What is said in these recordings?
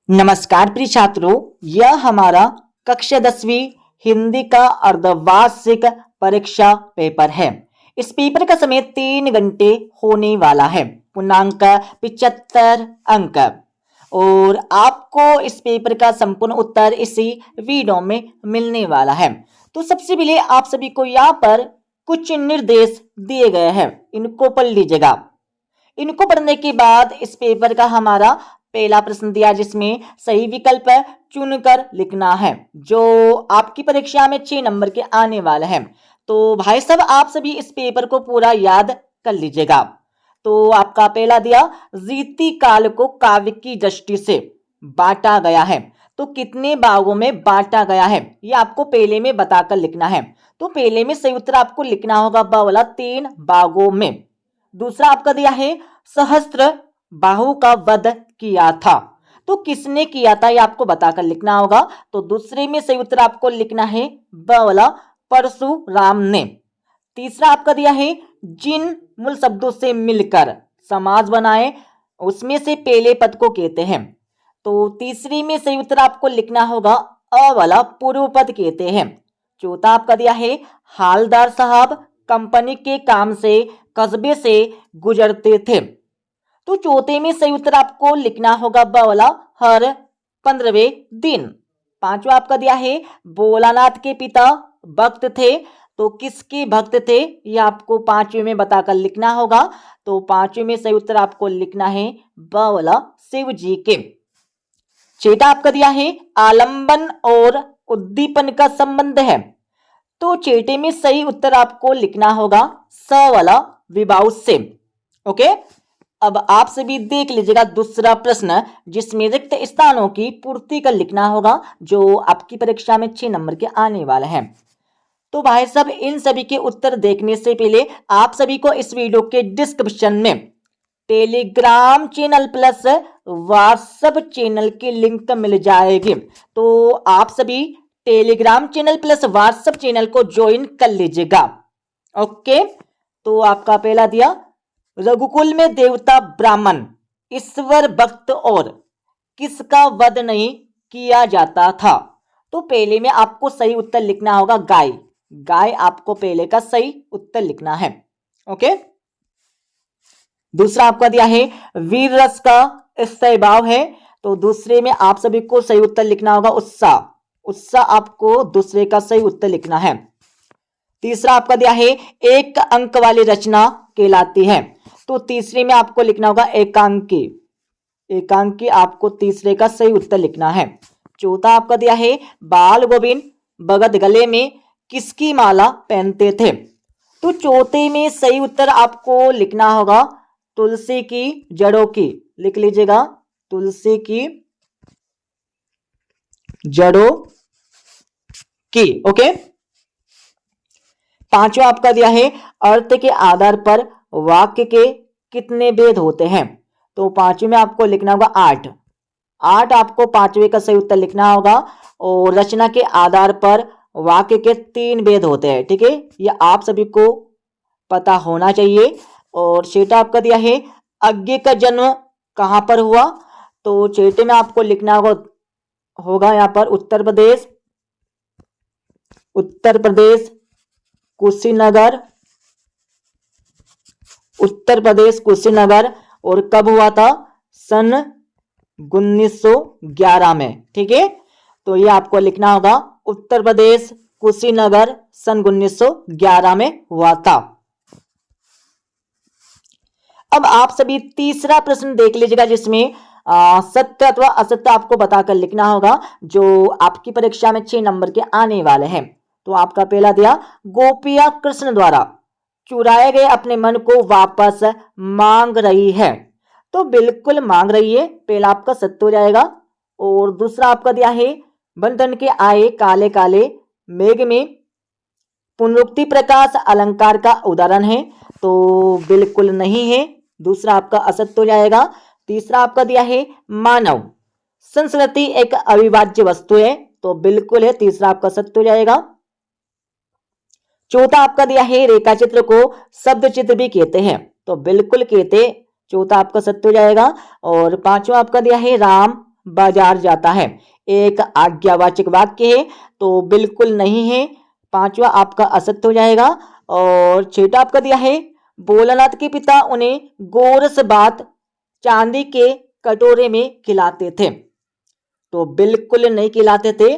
नमस्कार प्रिय छात्रों, यह हमारा कक्षा 10वीं हिंदी का अर्धवार्षिक परीक्षा पेपर है। इस पेपर का समय 3 घंटे होने वाला है। पूर्णांक 75 अंक और आपको इस पेपर का संपूर्ण उत्तर इसी वीडियो में मिलने वाला है। तो सबसे पहले आप सभी को यहाँ पर कुछ निर्देश दिए गए हैं, इनको पढ़ लीजिएगा। इनको पढ़ने के बाद इस पेपर का हमारा पहला प्रश्न दिया जिसमें सही विकल्प चुनकर लिखना है, जो आपकी परीक्षा में 6 नंबर के आने वाले हैं। तो भाई साहब आप सभी इस पेपर को पूरा याद कर लीजिएगा। तो आपका पहला दिया, रीति काल को काव्य की दृष्टि से बांटा गया है। तो कितने भागों में बांटा गया है ये आपको पहले में बताकर लिखना है। तो पहले में सही उत्तर आपको लिखना होगा ब वाला 3 भागों में। दूसरा आपका दिया है सहस्त्र बाहु का वध किया था। तो किसने किया था ये आपको बताकर लिखना होगा। तो दूसरे में सही उत्तर आपको लिखना है ब वाला परशुराम ने। तीसरा आपका दिया है जिन मूल शब्दों से मिलकर समाज बनाए उसमें से पहले पद को कहते हैं। तो तीसरी में सही उत्तर आपको लिखना होगा अ वाला पूर्व पद कहते हैं। चौथा आपका दिया है हालदार साहब कंपनी के काम से कस्बे से गुजरते थे। तो चौथे में सही उत्तर आपको लिखना होगा ब वाला हर 15वें दिन। पांचवा आपका दिया है भोलानाथ के पिता भक्त थे। तो किसके भक्त थे ये आपको पांचवें में बताकर लिखना होगा। तो पांचवें में सही उत्तर आपको लिखना है ब वाला शिव जी के। छठा आपका दिया है आलंबन और उद्दीपन का संबंध है। तो छठे में सही उत्तर आपको लिखना होगा स वाला विभाव से। ओके, अब आप सभी देख लीजिएगा दूसरा प्रश्न जिसमें रिक्त स्थानों की पूर्ति कर लिखना होगा, जो आपकी परीक्षा में 6 नंबर के आने वाले हैं। तो भाई साहब इन सभी के उत्तर देखने से पहले आप सभी को इस वीडियो के डिस्क्रिप्शन में Telegram channel plus WhatsApp channel की लिंक मिल जाएगी। तो आप सभी Telegram channel plus WhatsApp channel को ज्वाइन कर लीजिएगा। ओके, तो आपका पहला दिया रघुकुल में देवता ब्राह्मण ईश्वर भक्त और किसका वध नहीं किया जाता था। तो पहले में आपको सही उत्तर लिखना होगा गाय। गाय आपको पहले का सही उत्तर लिखना है। ओके, दूसरा आपका दिया है वीर रस का स्वभाव है। तो दूसरे में आप सभी को सही उत्तर लिखना होगा उत्साह। उत्साह आपको दूसरे का सही उत्तर लिखना है। तीसरा आपका दिया है एक अंक वाली रचना कहलाती है। तो तीसरे में आपको लिखना होगा एकांकी। एकांकी आपको तीसरे का सही उत्तर लिखना है। चौथा आपका दिया है बाल गोविंद भगत गले में किसकी माला पहनते थे। तो चौथे में सही उत्तर आपको लिखना होगा तुलसी की जड़ों की। लिख लीजिएगा तुलसी की जड़ों की। ओके, पांचवा आपका दिया है अर्थ के आधार पर वाक्य के कितने भेद होते हैं। तो पांचवे में आपको लिखना होगा 8। 8 आपको पांचवे का सही उत्तर लिखना होगा। और रचना के आधार पर वाक्य के 3 भेद होते हैं। ठीक है, ये आप सभी को पता होना चाहिए। और छठा आपका दिया है अज्ञे का जन्म कहां पर हुआ। तो छठे में आपको लिखना होगा यहाँ पर उत्तर प्रदेश कुशीनगर। उत्तर प्रदेश कुशीनगर। और कब हुआ था सन 1911 में। ठीक है, तो ये आपको लिखना होगा उत्तर प्रदेश कुशीनगर सन 1911 में हुआ था। अब आप सभी तीसरा प्रश्न देख लीजिएगा जिसमें सत्य अथवा असत्य आपको बताकर लिखना होगा, जो आपकी परीक्षा में 6 नंबर के आने वाले हैं। तो आपका पहला दिया गोपियां कृष्ण द्वारा चुराए गए अपने मन को वापस मांग रही है। तो बिल्कुल मांग रही है, पहला आपका सत्य हो जाएगा। और दूसरा आपका दिया है बंधन के आए काले काले मेघ में पुनरुक्ति प्रकाश अलंकार का उदाहरण है। तो बिल्कुल नहीं है, दूसरा आपका असत्य हो जाएगा। तीसरा आपका दिया है मानव संस्कृति एक अविभाज्य वस्तु है। तो बिल्कुल है, तीसरा आपका सत्य हो जाएगा। चौथा आपका दिया है रेखा चित्र को शब्द चित्र भी कहते हैं। तो बिल्कुल कहते चौथा आपका सत्य हो जाएगा। और पांचवा आपका दिया है राम बाजार जाता है, एक आज्ञावाचक वाक्य है तो बिल्कुल नहीं है, पांचवा आपका असत्य हो जाएगा। और छठा आपका दिया है भोलानाथ के पिता उन्हें गोरस बात चांदी के कटोरे में खिलाते थे, तो बिल्कुल नहीं खिलाते थे,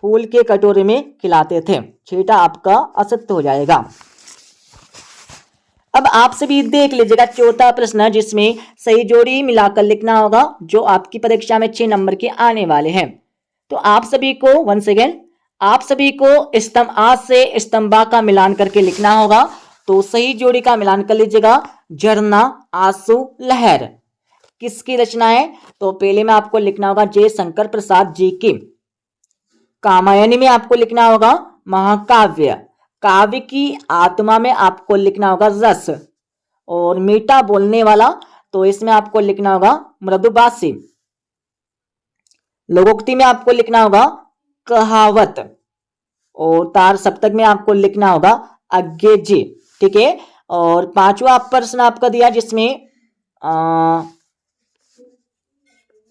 फूल के कटोरे में खिलाते थे, छठा आपका असत्य हो जाएगा। अब आप सभी देख लीजिएगा चौथा प्रश्न जिसमें सही जोड़ी मिलाकर लिखना होगा, जो आपकी परीक्षा में 6 नंबर के आने वाले हैं। तो आप सभी को वंस अगेन आप सभी को स्तंभ आ से स्तंभ बा का मिलान करके लिखना होगा। तो सही जोड़ी का मिलान कर लीजिएगा। झरना, आंसू, लहर किसकी रचना है? तो पहले में आपको लिखना होगा जय शंकर प्रसाद जी की। कामायनी में आपको लिखना होगा महाकाव्य। काव्य की आत्मा में आपको लिखना होगा रस। और मीठा बोलने वाला, तो इसमें आपको लिखना होगा मृदुभाषी। लोकोक्ति में आपको लिखना होगा कहावत। और तार सप्तक में आपको लिखना होगा अज्ञे जी। ठीक है। और पांचवा प्रश्न आपका दिया जिसमें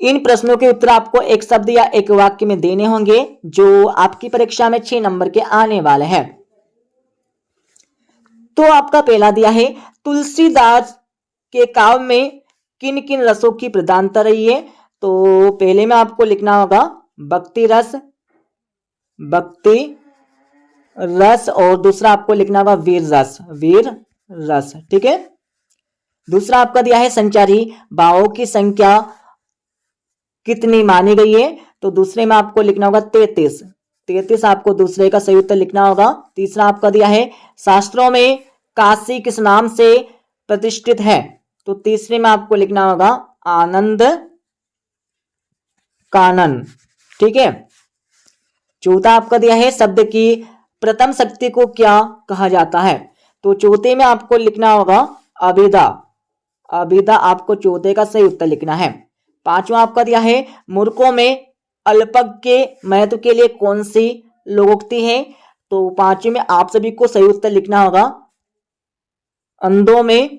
इन प्रश्नों के उत्तर आपको एक शब्द या एक वाक्य में देने होंगे, जो आपकी परीक्षा में 6 नंबर के आने वाले हैं। तो आपका पहला दिया है तुलसीदास के काव्य में किन किन रसों की प्रधानता रही है? तो पहले में आपको लिखना होगा भक्ति रस और दूसरा आपको लिखना होगा वीर रस। ठीक है। दूसरा आपका दिया है संचारी भावों की संख्या कितनी मानी गई है? तो दूसरे में आपको लिखना होगा 33 आपको दूसरे का सही उत्तर लिखना होगा। तीसरा आपका दिया है शास्त्रों में काशी किस नाम से प्रतिष्ठित है? तो तीसरे में आपको लिखना होगा आनंद कानन। ठीक है। चौथा आपका दिया है शब्द की प्रथम शक्ति को क्या कहा जाता है? तो चौथे में आपको लिखना होगा अभिधा आपको चौथे का सही उत्तर लिखना है। पांचवा आपका दिया है मूर्खों में अल्पज्ञ के महत्व के लिए कौन सी लोकोक्ति है? तो पांचवे में आप सभी को सही उत्तर लिखना होगा अंधों में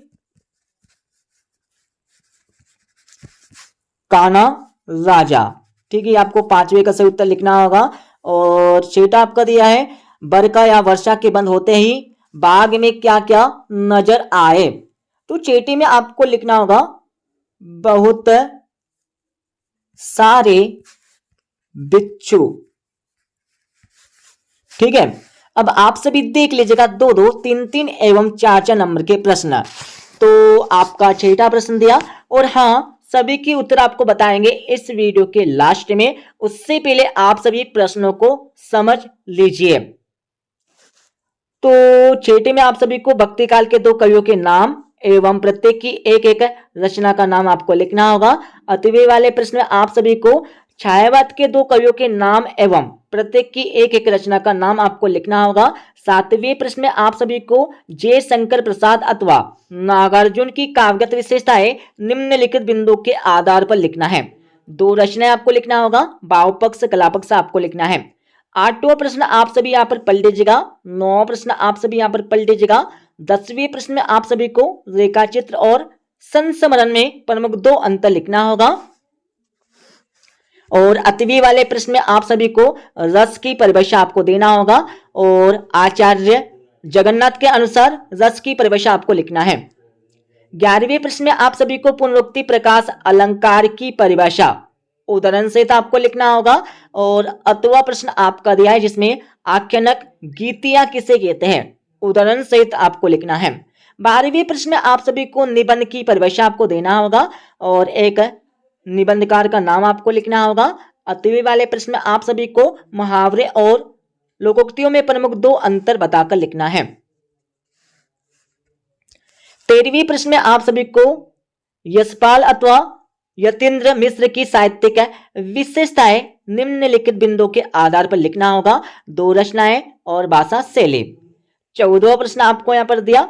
काना राजा। ठीक है। आपको पांचवे का सही उत्तर लिखना होगा। और छठा आपका दिया है बरखा या वर्षा के बंद होते ही बाग में क्या क्या नजर आए? तो छठे में आपको लिखना होगा बहुत सारे बिच्छू। ठीक है। अब आप सभी देख लीजिएगा 2-2, 3-3 एवं 4-4 नंबर के प्रश्न। तो आपका छठा प्रश्न दिया, और हाँ सभी के उत्तर आपको बताएंगे इस वीडियो के लास्ट में। उससे पहले आप सभी प्रश्नों को समझ लीजिए। तो छठे में आप सभी को भक्ति काल के 2 कवियों के नाम एवं प्रत्येक की एक एक रचना का नाम आपको लिखना होगा। अतिव्यय वाले प्रश्न में आप सभी को छायावाद के 2 कवियों के नाम एवं प्रत्येक की एक एक रचना का नाम आपको लिखना होगा। 7वें प्रश्न में आप सभी को जय शंकर प्रसाद अथवा नागार्जुन की काव्यगत विशेषताएं निम्नलिखित बिंदु के आधार पर लिखना है। 2 रचनाएं आपको लिखना होगा, भाव पक्ष कला पक्ष आपको लिखना है। 8वां प्रश्न आप सभी यहाँ पर पढ़ लीजिएगा। 9वां प्रश्न आप सभी यहाँ पर पढ़ लीजिएगा। 10वें प्रश्न में आप सभी को रेखाचित्र और संस्मरण में प्रमुख 2 अंतर लिखना होगा। और अतिव्यय वाले प्रश्न में आप सभी को रस की परिभाषा आपको देना होगा, और आचार्य जगन्नाथ के अनुसार रस की परिभाषा आपको लिखना है। 11वें प्रश्न में आप सभी को पुनरुक्ति प्रकाश अलंकार की परिभाषा उदाहरण सहित आपको लिखना होगा। और 8वां प्रश्न आपका दिया है जिसमें आख्यानक गीतियां किसे कहते हैं, उदाहरण सहित आपको लिखना है। 12वें प्रश्न में आप सभी को निबंध की परिभाषा आपको देना होगा, और एक निबंधकार का नाम आपको लिखना होगा। अतिव्यय वाले प्रश्न में आप सभी को मुहावरे और लोकोक्तियों में प्रमुख 2 अंतर बताकर लिखना है। 13वें प्रश्न में आप सभी को यशपाल अथवा यतीन्द्र मिश्र की साहित्यिक विशेषताएं निम्नलिखित बिंदुओं के आधार पर लिखना होगा। 2 रचनाएं और भाषा शैली। 14वां प्रश्न आपको यहाँ पर दिया।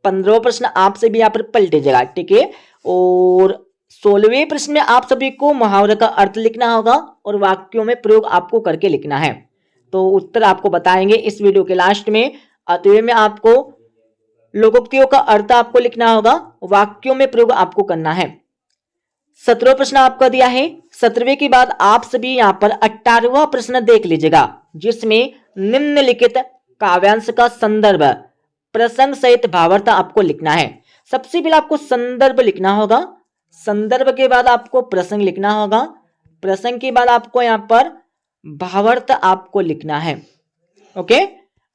15वां प्रश्न आपसे भी यहाँ पर पलट जाएगा। ठीक है। और 16वें प्रश्न में आप सभी को मुहावरे का अर्थ लिखना होगा और वाक्यों में प्रयोग आपको करके लिखना है। तो उत्तर आपको बताएंगे इस वीडियो के लास्ट में। अतः में आपको लोकोक्तियों का अर्थ आपको लिखना होगा, वाक्यों में प्रयोग आपको करना है। 17वां प्रश्न आपका दिया है। 17वें के बाद आप सभी यहां पर 18वां प्रश्न देख लीजिएगा, जिसमें निम्नलिखित काव्यांश का संदर्भ प्रसंग सहित भावार्थ आपको लिखना है। सबसे पहले आपको संदर्भ लिखना होगा, संदर्भ के बाद आपको प्रसंग लिखना होगा, प्रसंग के बाद आपको यहां पर भावार्थ आपको लिखना है। ओके।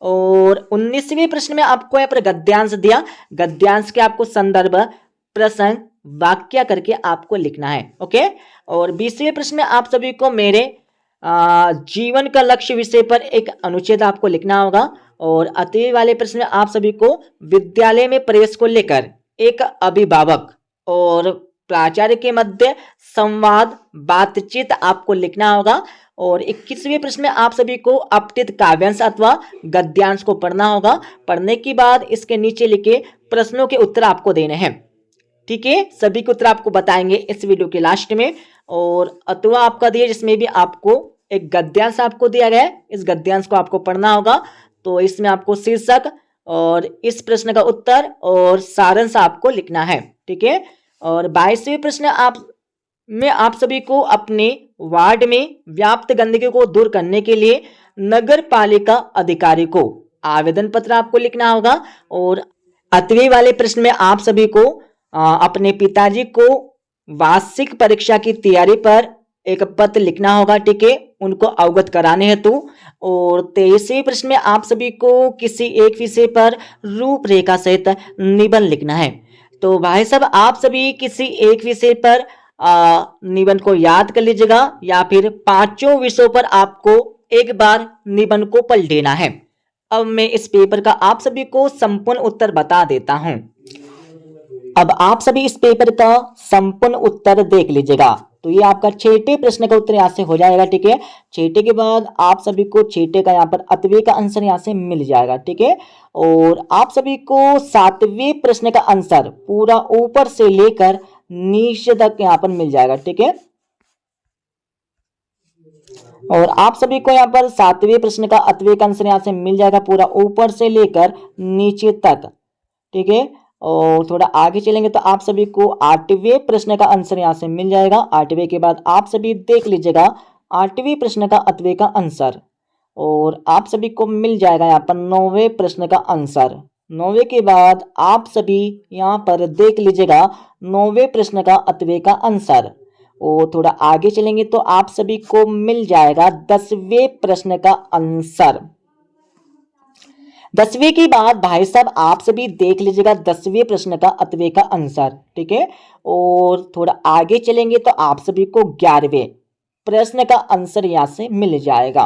और 19वें प्रश्न में आपको यहां पर गद्यांश दिया, गद्यांश के आपको संदर्भ प्रसंग वाक्य करके आपको लिखना है। ओके। और 20वें प्रश्न में आप सभी को मेरे जीवन का लक्ष्य विषय पर एक अनुच्छेद आपको लिखना होगा। और अतिथि वाले प्रश्न में आप सभी को विद्यालय में प्रवेश को लेकर एक अभिभावक और प्राचार्य के मध्य संवाद बातचीत आपको लिखना होगा। और 21वें प्रश्न में आप सभी को अपठित काव्यांश अथवा गद्यांश को पढ़ना होगा। पढ़ने के बाद इसके नीचे लिखे प्रश्नों के उत्तर आपको देने हैं। ठीक है, सभी के उत्तर आपको बताएंगे इस वीडियो के लास्ट में। और अथवा आपका दिया, जिसमें भी आपको एक गद्यांश आपको दिया गया है, इस गद्यांश को आपको पढ़ना होगा। तो इसमें आपको शीर्षक और इस प्रश्न का उत्तर और सारांश आपको लिखना है। ठीक है। और 22वें प्रश्न आप सभी को अपने वार्ड में व्याप्त गंदगी को दूर करने के लिए नगर पालिका अधिकारी को आवेदन पत्र आपको लिखना होगा। और 8वें वाले प्रश्न में आप सभी को अपने पिताजी को वार्षिक परीक्षा की तैयारी पर एक पत्र लिखना होगा। ठीक है, उनको अवगत कराने हेतु। और 23वें प्रश्न में आप सभी को किसी एक विषय पर रूपरेखा सहित निबंध लिखना है। तो भाई साहब, आप सभी किसी एक विषय पर निबंध को याद कर लीजिएगा, या फिर 5 विषयों पर आपको एक बार निबंध को पढ़ लेना है। अब मैं इस पेपर का आप सभी को संपूर्ण उत्तर बता देता हूं। अब आप सभी इस पेपर का संपूर्ण उत्तर देख लीजिएगा। तो ये आपका 6ठे प्रश्न का उत्तर यहाँ से हो जाएगा। ठीक है, 6ठे के बाद आप सभी को 6ठे का यहाँ पर 8वें का आंसर यहाँ से मिल जाएगा। ठीक है। और आप सभी को 7वें प्रश्न का आंसर पूरा ऊपर से लेकर नीचे तक यहाँ पर मिल जाएगा। ठीक है। और आप सभी को यहाँ पर 7वें प्रश्न का 8वें का आंसर यहाँ से मिल जाएगा, पूरा ऊपर से लेकर नीचे तक। ठीक है। और थोड़ा आगे चलेंगे तो आप सभी को 8वें प्रश्न का आंसर यहाँ से मिल जाएगा। 8वें के बाद आप सभी देख लीजिएगा 8वें प्रश्न का 8वें का आंसर। और आप सभी को मिल जाएगा यहाँ पर 9वें प्रश्न का आंसर। 9वें के बाद आप सभी यहाँ पर देख लीजिएगा 9वें प्रश्न का 8वें का आंसर। और थोड़ा आगे चलेंगे तो आप सभी को मिल जाएगा 10वें प्रश्न का आंसर। 10वें के बाद भाई साहब आप सभी देख लीजिएगा 10वें प्रश्न का 8वें का आंसर। ठीक है। और थोड़ा आगे चलेंगे तो आप सभी को 11वें प्रश्न का आंसर यहाँ से मिल जाएगा।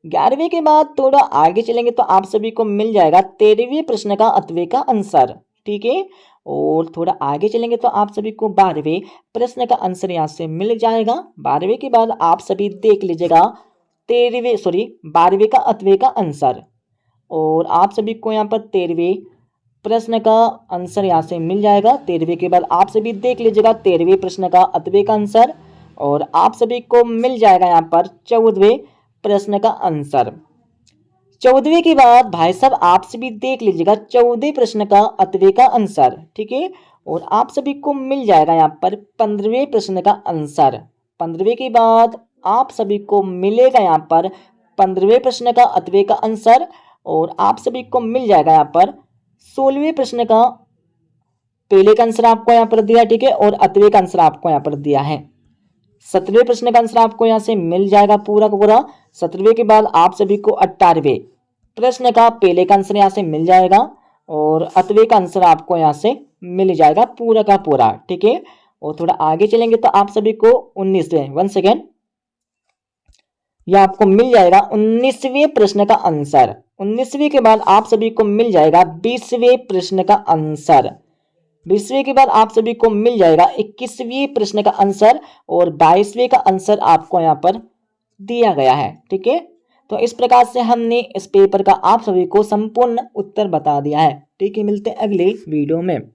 11वें के बाद थोड़ा आगे चलेंगे तो आप सभी को मिल जाएगा 13वें प्रश्न का 8वें का आंसर। ठीक है। और थोड़ा आगे चलेंगे तो आप सभी को 12वें प्रश्न का आंसर यहाँ से मिल जाएगा। 12वें के बाद आप सभी देख लीजिएगा 12वें का 8वें का आंसर। और आप सभी को यहाँ पर 13वें प्रश्न का आंसर यहाँ से मिल जाएगा। 13वें के बाद आप सभी देख लीजिएगा 13वें प्रश्न का 8वें का आंसर। और आप सभी को मिल जाएगा यहाँ पर 14वें प्रश्न का आंसर। 14वें के बाद भाई साहब आप सभी देख लीजिएगा 14वें प्रश्न का 8वें का आंसर। ठीक है। और आप सभी को मिल जाएगा यहाँ पर 15वें प्रश्न का आंसर। 15वें के बाद आप सभी को मिलेगा यहाँ पर 15वें प्रश्न का 8वें का आंसर। और आप सभी को मिल जाएगा यहाँ पर 16वें प्रश्न का पहले का आंसर आपको यहाँ पर दिया। ठीक है। और 8वें का आंसर आपको यहाँ पर दिया है। 17वें प्रश्न का आंसर आपको यहाँ से मिल जाएगा पूरा का पूरा। 17वें के बाद आप सभी को 18वें प्रश्न का पहले का आंसर यहाँ से मिल जाएगा। और 8वें का आंसर आपको यहाँ से मिल जाएगा पूरा का पूरा। ठीक है। और थोड़ा आगे चलेंगे तो आप सभी को 19वें 1 सेकेंड, यह आपको मिल जाएगा 19वें प्रश्न का आंसर। 19वें के बाद आप सभी को मिल जाएगा 20वें प्रश्न का आंसर। 20वें के बाद आप सभी को मिल जाएगा 21वें प्रश्न का आंसर। और 22वें का आंसर आपको यहाँ पर दिया गया है। ठीक है। तो इस प्रकार से हमने इस पेपर का आप सभी को संपूर्ण उत्तर बता दिया है। ठीक है, मिलते हैं अगले वीडियो में।